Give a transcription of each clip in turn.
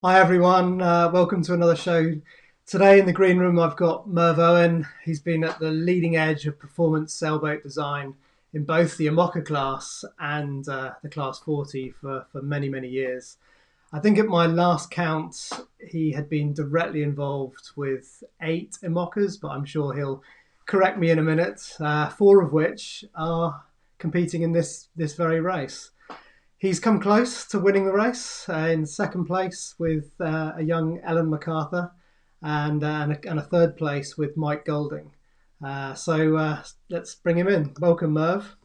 Hi everyone, welcome to another show. Today in the green room, I've got Merv Owen. He's been at the leading edge of performance sailboat design in both the IMOCA class and the Class 40 for many, many years. I think at my last count, he had been directly involved with 8 IMOCAs, but I'm sure he'll correct me in a minute, 4 of which are competing in this very race. He's come close to winning the race in second place with a young Ellen MacArthur and a third place with Mike Golding. So let's bring him in. Welcome, Merv.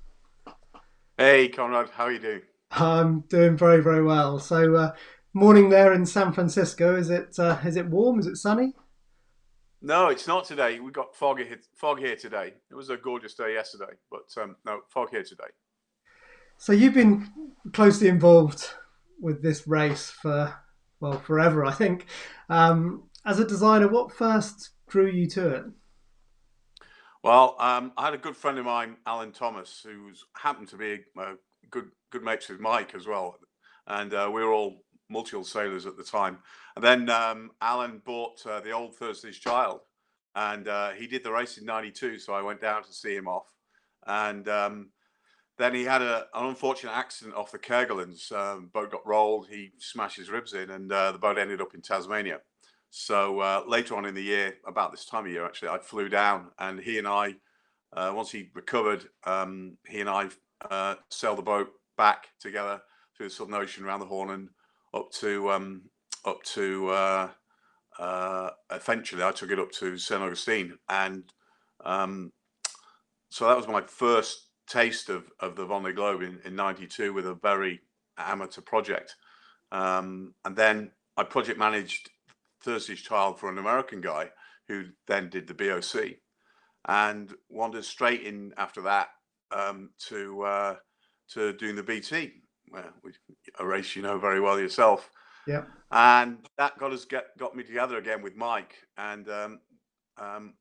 Hey Conrad, how are you doing? I'm doing very, very well. So morning there in San Francisco. Is it warm? Is it sunny? No, it's not today. We got fog here today. It was a gorgeous day yesterday, but no fog here today. So you've been closely involved with this race for forever, I think. As a designer, what first drew you to it? Well, I had a good friend of mine, Alan Thomas, who's happened to be good mates with Mike as well, and we were all multi-hull sailors at the time. And then Alan bought the old Thursday's Child, and he did the race in '92. So I went down to see him off, and then he had an unfortunate accident off the Kerguelens. Boat got rolled. He smashed his ribs in, and the boat ended up in Tasmania. So later on in the year, about this time of year, actually, I flew down, and he and I, once he recovered, he and I sailed the boat back together through the Southern Ocean, around the Horn, and up to eventually I took it up to St Augustine, and um, so that was my first taste of the Vendée Globe in '92 with a very amateur project. And then I project managed Thursday's Child for an American guy who then did the BOC and wandered straight in after that to doing the BT, a race you know very well yourself. Yeah. And that got me together again with Mike, and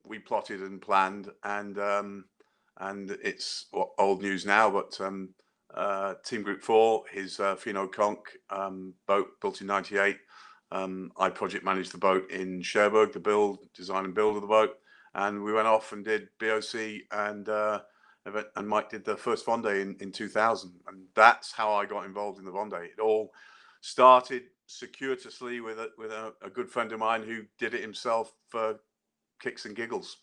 we plotted and planned, and it's old news now. But Team Group 4, his Fino Conch boat built in '98. I project managed the boat in Cherbourg, the design and build of the boat, and we went off and did BOC, and Mike did the first Vendée in 2000, and that's how I got involved in the Vendée. It all started circuitously with a good friend of mine who did it himself for kicks and giggles.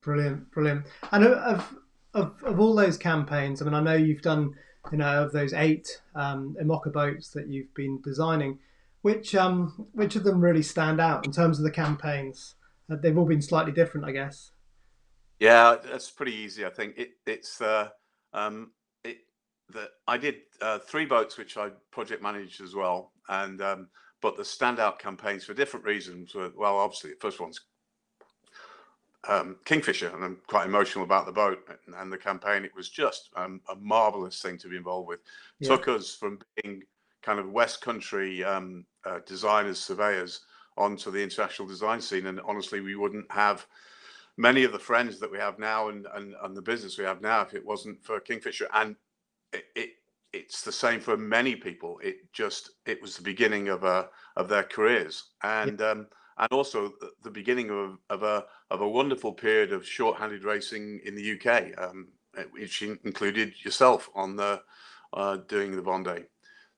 Brilliant, brilliant. And of all those campaigns, I mean, I know you've done, of those 8 IMOCA boats that you've been designing, which of them really stand out in terms of the campaigns? They've all been slightly different, I guess. Yeah, that's pretty easy. I think it's it that I did 3 boats which I project managed as well, and but the standout campaigns for different reasons were, well, obviously the first one's Kingfisher, and I'm quite emotional about the boat and the campaign. It was just a marvelous thing to be involved with. Yeah, Took us from being kind of West Country designers, surveyors, onto the international design scene, and honestly, we wouldn't have many of the friends that we have now, and the business we have now, if it wasn't for Kingfisher. And it, it it's the same for many people. It was the beginning of their careers, yeah, and also the beginning of a wonderful period of short-handed racing in the UK, which included yourself on the doing the Vendée.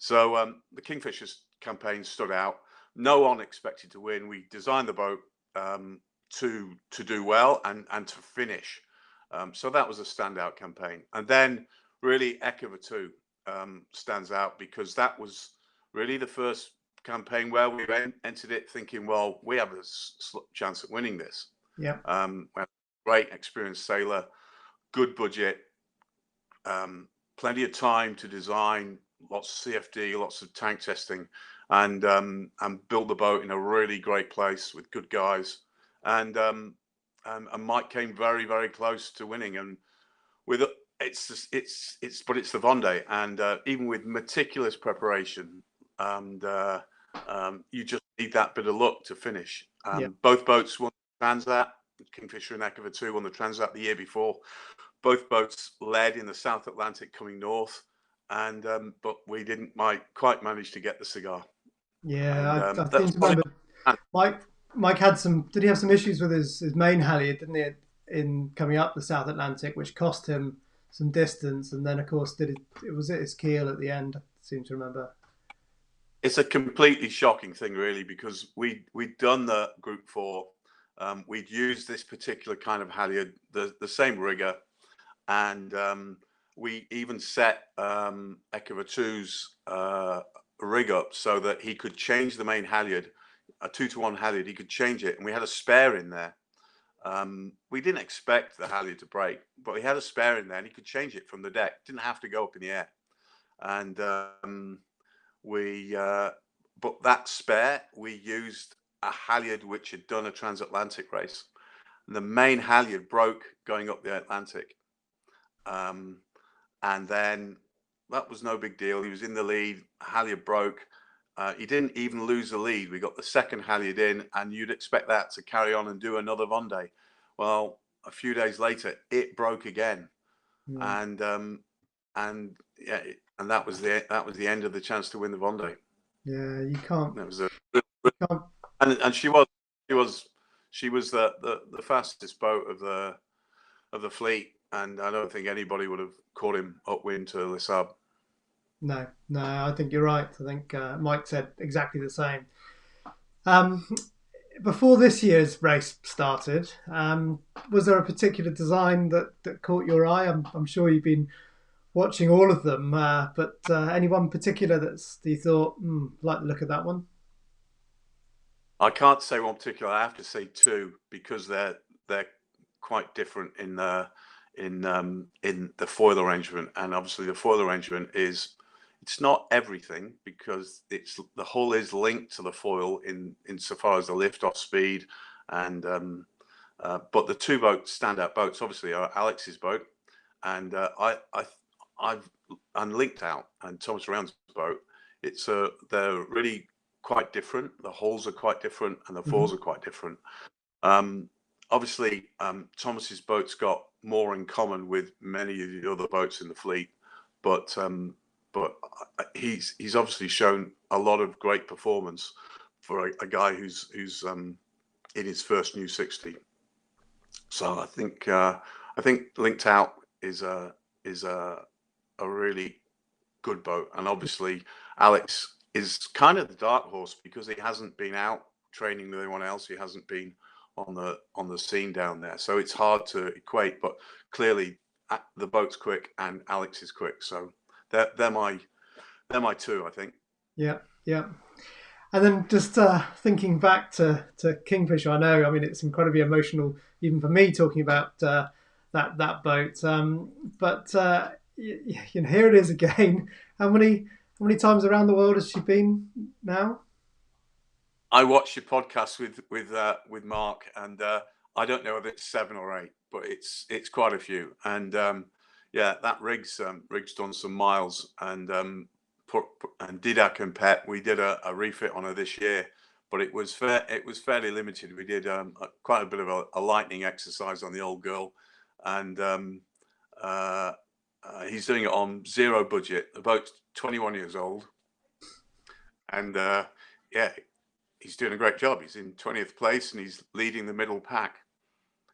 So the Kingfishers campaign stood out. No one expected to win. We designed the boat to do well and to finish. So that was a standout campaign. And then really Ekova 2 stands out because that was really the first campaign where we entered it thinking, well, we have a chance at winning this. yeah. We had a great experienced sailor, good budget, plenty of time to design, lots of CFD, lots of tank testing, and build the boat in a really great place with good guys. And Mike came very, very close to winning. And with it's the Vendée, and even with meticulous preparation, and you just need that bit of luck to finish. Yeah. Both boats won the Transat. Kingfisher and Ekova 2 won the Transat the year before. Both boats led in the South Atlantic coming north, and but we didn't quite manage to get the cigar. and Yeah, I seem that's to probably. remember Mike. Mike had some. Did he have some issues with his main halyard? Didn't he, in coming up the South Atlantic, which cost him some distance, and then of course did it was it his keel at the end? I seem to remember. It's a completely shocking thing, really, because we'd done the Group 4. We'd used this particular kind of halyard, the same rigger, and we even set Ekavatu's rig up so that he could change the main halyard, a 2-to-1 halyard. He could change it, and we had a spare in there. We didn't expect the halyard to break, but we had a spare in there, and he could change it from the deck. Didn't have to go up in the air, and we but that spare, we used a halyard which had done a transatlantic race, and the main halyard broke going up the Atlantic. And then that was no big deal. He was in the lead, halyard broke. He didn't even lose the lead. We got the second halyard in, and you'd expect that to carry on and do another Vendée. Well, a few days later, it broke again, Mm. and yeah, and that was the end of the chance to win the Vendée. Yeah, you can't. That was Can't. and she was the fastest boat of the fleet, and I don't think anybody would have caught him upwind to Les Sables. No, no, I think you're right. I think Mike said exactly the same. Um, Before this year's race started, was there a particular design that caught your eye? I'm sure you've been watching all of them, but any one particular that you thought, like the look of that one? I can't say one particular. I have to say two, because they're quite different in the foil arrangement, and obviously the foil arrangement it's not everything, because the hull is linked to the foil insofar as the lift off speed, and but the two standout boats obviously are Alex's boat, and I've and Linked Out and Thomas Round's boat. They're really quite different. The hulls are quite different, and the foils Hmm. are quite different. Um, Obviously, Thomas's boat's got more in common with many of the other boats in the fleet, but he's obviously shown a lot of great performance for a guy who's in his first new 60. So I think Linked Out is a really good boat, and obviously Alex is kind of the dark horse because he hasn't been out training with anyone else. He hasn't been on the scene down there, so it's hard to equate. But clearly, the boat's quick and Alex is quick, so they're my two, I think. Yeah, yeah. And then just thinking back to Kingfisher, I know, I mean, it's incredibly emotional, even for me, talking about that boat. But here it is again. How many times around the world has she been now? I watched your podcast with Mark, and I don't know if it's 7 or 8, but it's quite a few. And yeah, that rig's done some miles, and and Didac and Pet, we did a refit on her this year, but it was fairly limited. We did quite a bit of a lightning exercise on the old girl, and uh, he's doing it on zero budget. The boat's 21 years old, and yeah, he's doing a great job. He's in 20th place, and he's leading the middle pack.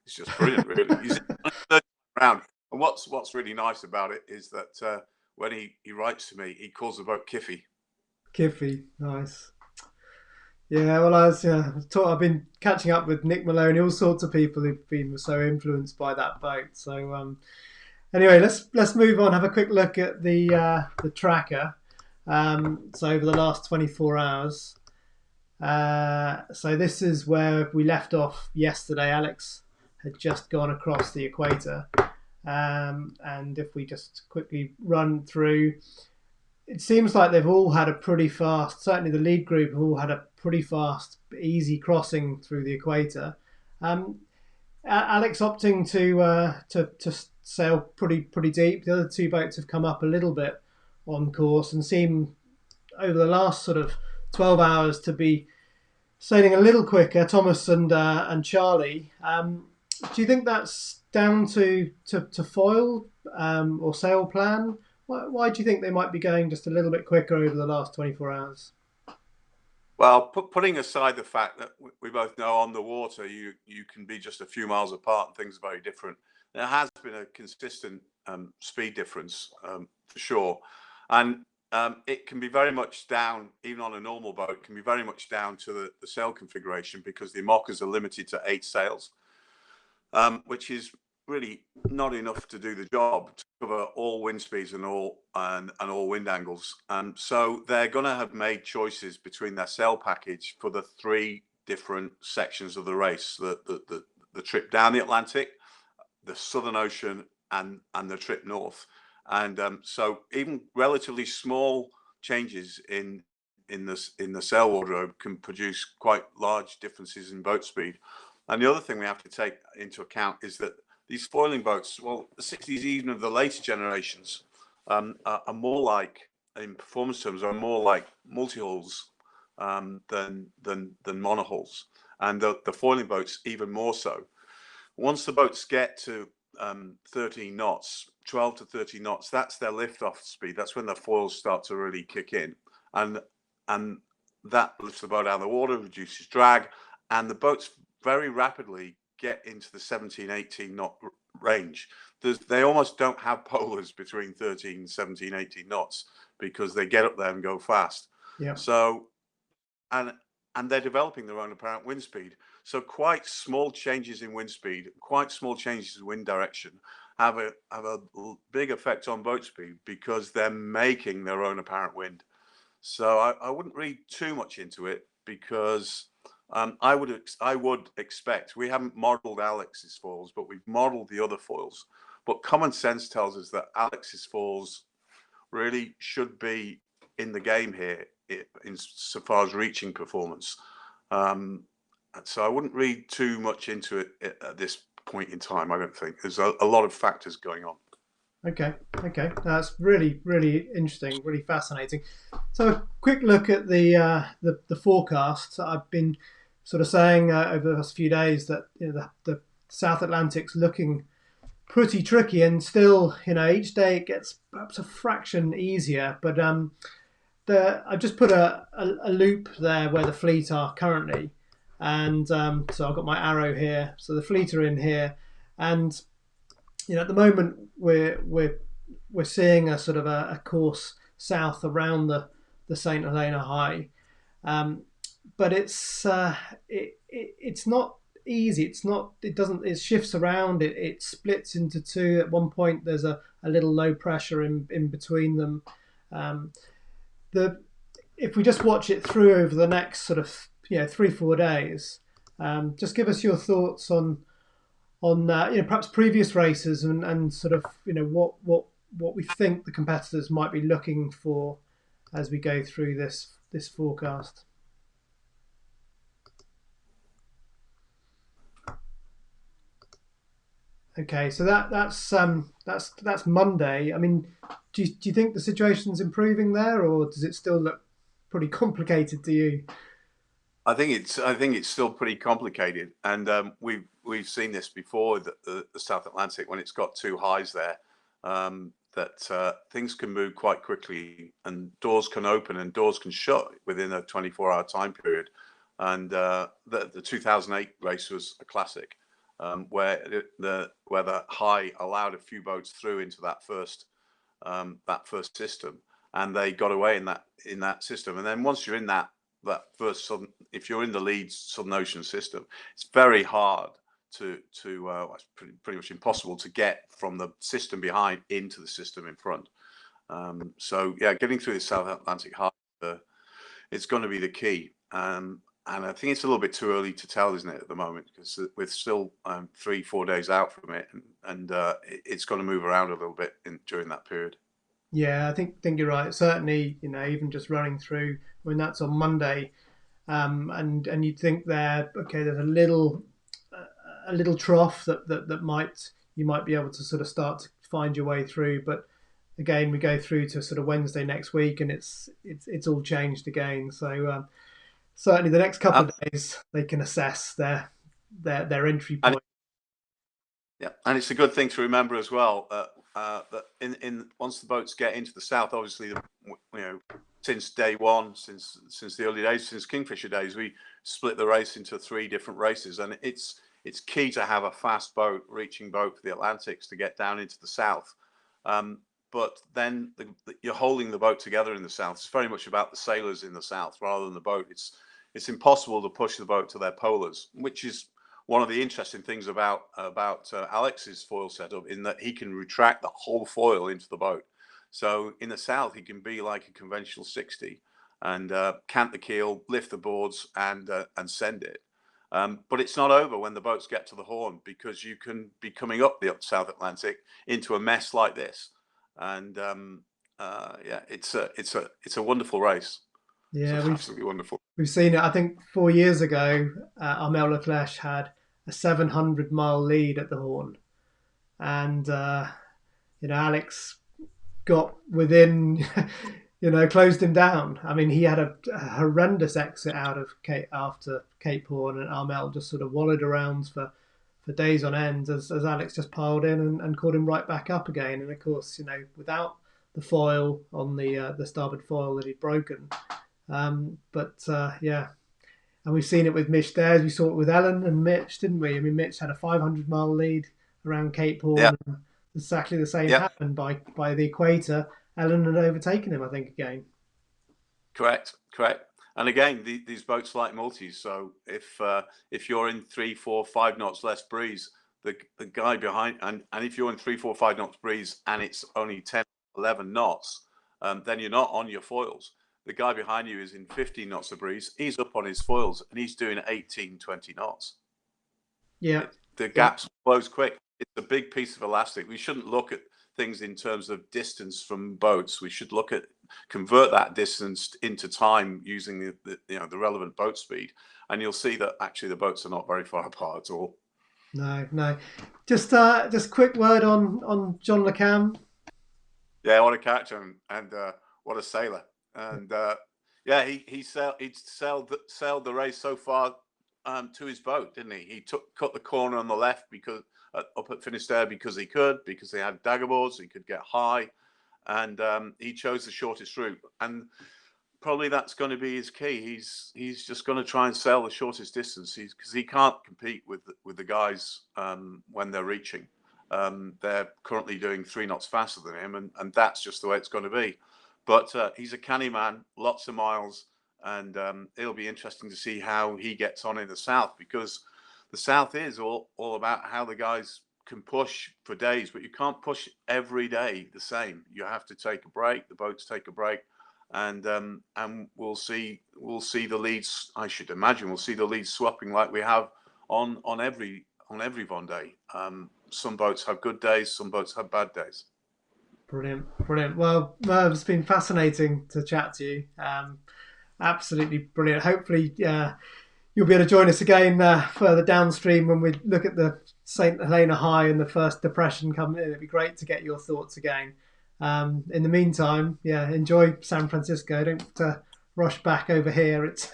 It's just brilliant, really. He's in the third round. And what's really nice about it is that when he writes to me, he calls the boat Kiffy. Kiffy, nice. Yeah, well, I've been catching up with Nick Maloney, all sorts of people who've been so influenced by that boat. So anyway, let's move on. Have a quick look at the tracker. So over the last 24 hours. So this is where we left off yesterday. Alex had just gone across the equator. And if we just quickly run through, it seems like they've all had a pretty fast, certainly the lead group have all had a pretty fast, easy crossing through the equator. Alex opting to sail pretty deep. The other two boats have come up a little bit on course and seem over the last sort of 12 hours to be sailing a little quicker. Thomas and Charlie. Do you think that's down to foil or sail plan? Why do you think they might be going just a little bit quicker over the last 24 hours? Well, putting aside the fact that we both know on the water you can be just a few miles apart and things are very different. There has been a consistent speed difference for sure, and it can be very much down, even on a normal boat, can be very much down to the sail configuration, because the IMOCAs are limited to 8 sails, which is really not enough to do the job to cover all wind speeds and all wind angles. So they're going to have made choices between their sail package for the 3 different sections of the race: the trip down the Atlantic, the Southern Ocean, and the trip north. And so even relatively small changes in the sail wardrobe can produce quite large differences in boat speed. And the other thing we have to take into account is that these foiling boats, well, the 60s, even of the later generations, are more like, in performance terms, are more like multi-hulls than monohulls, and the foiling boats even more so. Once the boats get to 13 knots, 12 to 13 knots, that's their lift-off speed. That's when the foils start to really kick in, and that lifts the boat out of the water, reduces drag, and the boats very rapidly get into the 17, 18 knot range. They almost don't have polars between 13, 17, 18 knots, because they get up there and go fast. Yeah. So, and they're developing their own apparent wind speed. So quite small changes in wind speed, quite small changes in wind direction have a big effect on boat speed, because they're making their own apparent wind. So I wouldn't read too much into it, because I would expect, we haven't modeled Alex's foils, but we've modeled the other foils. But common sense tells us that Alex's foils really should be in the game here, in so far as reaching performance. So I wouldn't read too much into it at this point in time. I don't think there's a lot of factors going on. Okay. That's really, really interesting, really fascinating. So a quick look at the forecast. I've been sort of saying over the last few days that the South Atlantic's looking pretty tricky, and still, each day it gets perhaps a fraction easier. But I've just put a loop there where the fleet are currently, and so I've got my arrow here. So the fleet are in here, and at the moment we're seeing a sort of a course south around the St Helena High, but it's not easy. It shifts around. It splits into two. At one point there's a little low pressure in between them. If we just watch it through over the next sort of 3-4 days, just give us your thoughts on perhaps previous races, and sort of what we think the competitors might be looking for as we go through this forecast. Okay, so that's Monday. I mean, do you think the situation's improving there, or does it still look pretty complicated to you? I think it's still pretty complicated, and we've seen this before, the South Atlantic, when it's got 2 highs there, that things can move quite quickly, and doors can open and doors can shut within a 24-hour time period. And the 2008 race was a classic, where the high allowed a few boats through into that first system, and they got away in that system. And then once you're in that first southern, if you're in the lead Southern Ocean system, it's very hard to it's pretty much impossible to get from the system behind into the system in front. So yeah, getting through the South Atlantic high, it's going to be the key. And I think it's a little bit too early to tell, isn't it, at the moment, because we're still 3-4 days out from it, and it's going to move around a little bit during that period. Yeah, I think you're right. Certainly, even just running through when that's on Monday, and you'd think there's a little trough that you might be able to sort of start to find your way through. But again, we go through to sort of Wednesday next week, and it's all changed again. So certainly, the next couple of days they can assess their entry point. Yeah, and it's a good thing to remember as well. that in once the boats get into the south, obviously, since day one, since the early days, since Kingfisher days, we split the race into 3 different races, and it's key to have a fast boat, reaching boat for the Atlantics to get down into the south. But then you're holding the boat together in the south. It's very much about the sailors in the south rather than the boat. It's impossible to push the boat to their polars, which is one of the interesting things about Alex's foil setup, in that he can retract the whole foil into the boat. So in the south, he can be like a conventional 60 and cant the keel, lift the boards, and send it. But it's not over when the boats get to the Horn, because you can be coming up the South Atlantic into a mess like this. And yeah, it's a wonderful race. Yeah, it's absolutely wonderful. We've seen it. I think 4 years ago, Armel Leclerc had a 700-mile lead at the Horn, and Alex got within, closed him down. I mean, he had a horrendous exit out of after Cape Horn, and Armel just sort of wallowed around for days on end as Alex just piled in and caught him right back up again. And of course, without the foil on the starboard foil that he'd broken. Yeah, and we've seen it with Mitch Dares. We saw it with Ellen and Mitch, didn't we? I mean, Mitch had a 500-mile lead around Cape Horn. Yeah. And exactly the same happened by the equator. Ellen had overtaken him, I think, again. Correct. And again, these boats like multis. So if you're in 3, 4, 5 knots less breeze, the guy behind, and if you're in 3, 4, 5 knots breeze and it's only 10, 11 knots, then you're not on your foils. The guy behind you is in 15 knots of breeze. He's up on his foils and he's doing 18, 20 knots. Yeah. The gaps close quick. It's a big piece of elastic. We shouldn't look at things in terms of distance from boats. We should convert that distance into time using the relevant boat speed, and you'll see that actually the boats are not very far apart at all. No. Just quick word on John Le Cam. Yeah, what a catcher and what a sailor. And he sailed the race so far to his boat, didn't he? He cut the corner on the left because up at Finisterre because they had dagger boards, he could get high, and he chose the shortest route. And probably that's going to be his key. He's just going to try and sail the shortest distance, because he can't compete with the guys when they're reaching. They're currently doing 3 knots faster than him, and that's just the way it's going to be. But he's a canny man, lots of miles, and it'll be interesting to see how he gets on in the south, because the south is all about how the guys can push for days, but you can't push every day the same. You have to take a break. The boats take a break, and we'll see the leads. I should imagine we'll see the leads swapping like we have on every Vendée. Some boats have good days, some boats have bad days. Brilliant. Well, Merv, it's been fascinating to chat to you. Absolutely brilliant. Hopefully, you'll be able to join us again further downstream when we look at the St. Helena High and the first depression coming in. It'd be great to get your thoughts again. In the meantime, enjoy San Francisco. Don't rush back over here. It's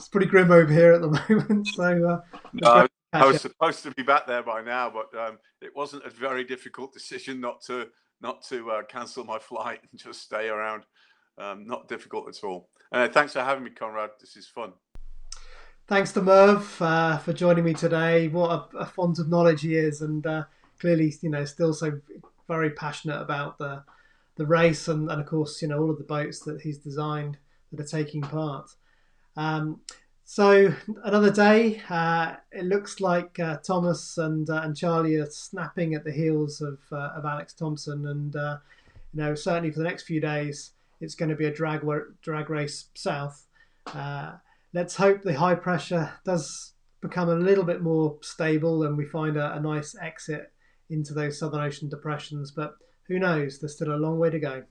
pretty grim over here at the moment. So I was supposed to be back there by now, but it wasn't a very difficult decision not to cancel my flight and just stay around. Not difficult at all. Thanks for having me, Conrad. This is fun. Thanks to Merv for joining me today. What a font of knowledge he is, and clearly, still so very passionate about the race and of course, all of the boats that he's designed that are taking part. So another day, it looks like Thomas and Charlie are snapping at the heels of Alex Thomson, and certainly for the next few days, it's going to be a drag race south. Let's hope the high pressure does become a little bit more stable and we find a nice exit into those Southern Ocean depressions. But who knows? There's still a long way to go.